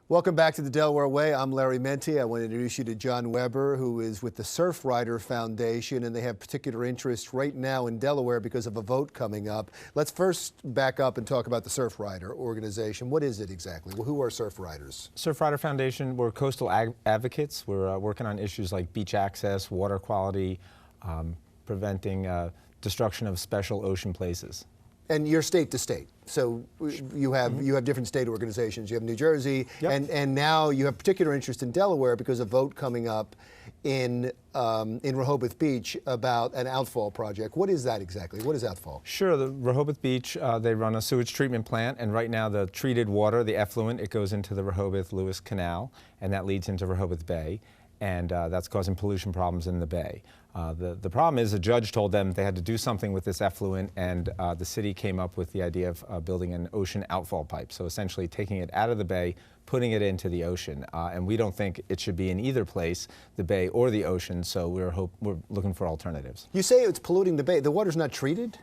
Welcome back to the Delaware Way. I'm Larry Menti. I want to introduce you to John Weber, who is with the Surfrider Foundation, and they have particular interest right now in Delaware because of a vote coming up. Let's first back up and talk about the Surfrider organization. What is it exactly? Well, who are Surfriders? Surfrider Foundation, we're coastal advocates. We're working on issues like beach access, water quality, preventing destruction of special ocean places. And you're state to state, so you have different state organizations. You have New Jersey, yep. and now you have particular interest in Delaware because of a vote coming up in Rehobeth Beach about an outfall project. What is that exactly? What is outfall? Sure, the Rehobeth Beach, they run a sewage treatment plant, and right now the treated water, the effluent, it goes into the Rehoboth-Lewis Canal, and that leads into Rehobeth Bay, and that's causing pollution problems in the bay. The problem is a judge told them they had to do something with this effluent, and the city came up with the idea of building an ocean outfall pipe. So essentially taking it out of the bay, putting it into the ocean. And we don't think it should be in either place, the bay or the ocean, so we're looking for alternatives. You say it's polluting the bay. The water's not treated?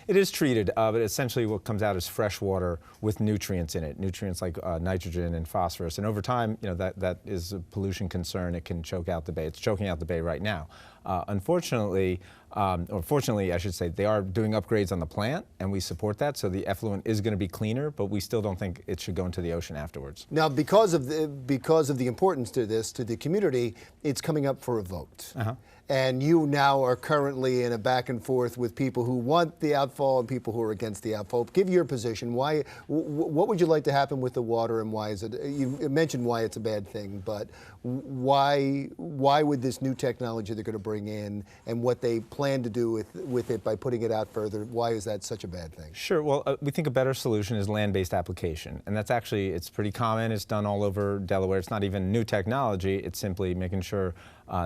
It is treated, but essentially what comes out is fresh water with nutrients in it, nutrients like nitrogen and phosphorus. And over time, you know, that is a pollution concern. It can choke out the bay. It's choking out the bay right now. Unfortunately, or fortunately, I should say, they are doing upgrades on the plant, and we support that. So the effluent is going to be cleaner, but we still don't think it should go into the ocean afterwards. Now, because of the importance to this, to the community, it's coming up for a vote. And you now are currently in a back and forth with people who want the outfall and people who are against the outfall. Give your position. Why? What would you like to happen with the water, and why is it? You mentioned why it's a bad thing, but why would this new technology they're going to bring in and what they plan to do with it by putting it out further? Why is that such a bad thing? Sure. Well, we think a better solution is land-based application, and that's actually it's pretty common. It's done all over Delaware. It's not even new technology. It's simply making sure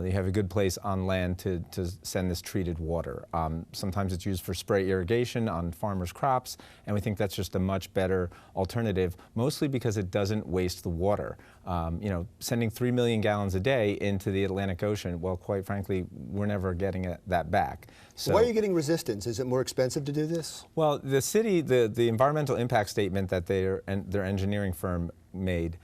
they have a good place on land to send this treated water. Sometimes it's used for spray irrigation on farmers' crops, and we think that's just a much better alternative, mostly because it doesn't waste the water. You know, sending 3 million gallons a day into the Atlantic Ocean, well, quite frankly, we're never getting that back. So why are you getting resistance? Is it more expensive to do this? Well, the city, the environmental impact statement that their engineering firm made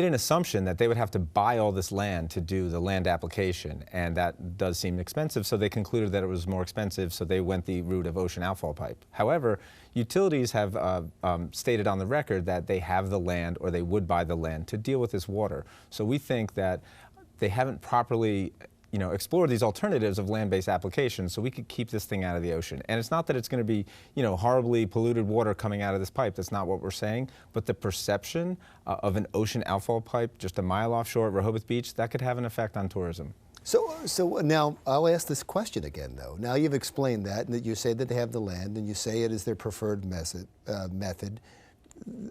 an assumption that they would have to buy all this land to do the land application, and that does seem expensive, so they concluded that it was more expensive, so they went the route of ocean outfall pipe. However, utilities have stated on the record that they have the land, or they would buy the land, to deal with this water. So we think that they haven't properly explore these alternatives of land-based applications so we could keep this thing out of the ocean. And it's not that it's going to be, horribly polluted water coming out of this pipe. That's not what we're saying. But the perception of an ocean outfall pipe just a mile offshore at Rehobeth Beach, that could have an effect on tourism. So now I'll ask this question again, though. Now you've explained that, and that you say that they have the land, and you say it is their preferred method.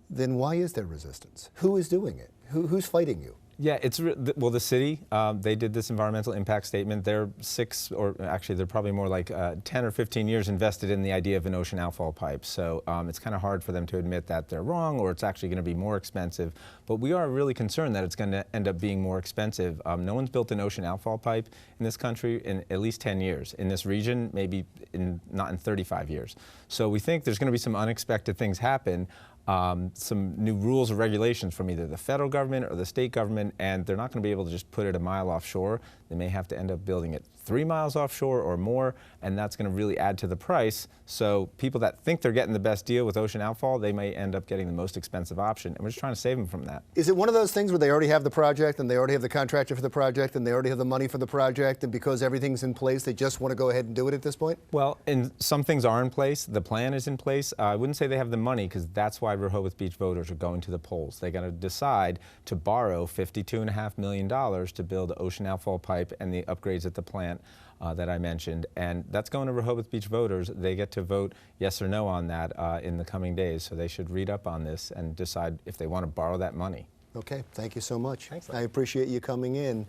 Then why is there resistance? Who is doing it? Who's fighting you? Yeah, well, the city, they did this environmental impact statement. They're they're probably more like 10 or 15 years invested in the idea of an ocean outfall pipe. So it's kind of hard for them to admit that they're wrong, or it's actually going to be more expensive. But we are really concerned that it's going to end up being more expensive. No one's built an ocean outfall pipe in this country in at least 10 years. In this region, maybe not in 35 years. So we think there's going to be some unexpected things happen. Some new rules or regulations from either the federal government or the state government, and they're not going to be able to just put it a mile offshore. They may have to end up building it 3 miles offshore or more, and that's going to really add to the price. So people that think they're getting the best deal with ocean outfall, they may end up getting the most expensive option, and we're just trying to save them from that. Is it one of those things where they already have the project, and they already have the contractor for the project, and they already have the money for the project, and because everything's in place, they just want to go ahead and do it at this point? Well, some things are in place. The plan is in place. I wouldn't say they have the money, because that's why Rehobeth Beach voters are going to the polls. They got to decide to borrow $52.5 million to build ocean outfall pipe and the upgrades at the plant that I mentioned, and that's going to Rehobeth Beach voters. They get to vote yes or no on that in the coming days, so they should read up on this and decide if they want to borrow that money. Okay, thank you so much. Thanks. I appreciate you coming in.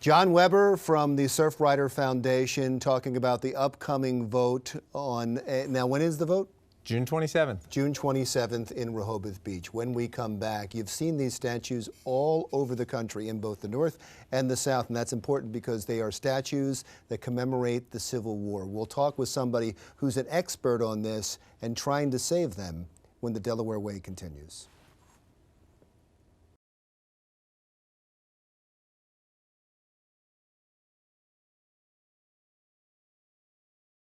John Weber from the Surfrider Foundation talking about the upcoming vote on, now when is the vote? June 27th. June 27th in Rehobeth Beach. When we come back, you've seen these statues all over the country in both the North and the South, and that's important because they are statues that commemorate the Civil War. We'll talk with somebody who's an expert on this and trying to save them when the Delaware Way continues.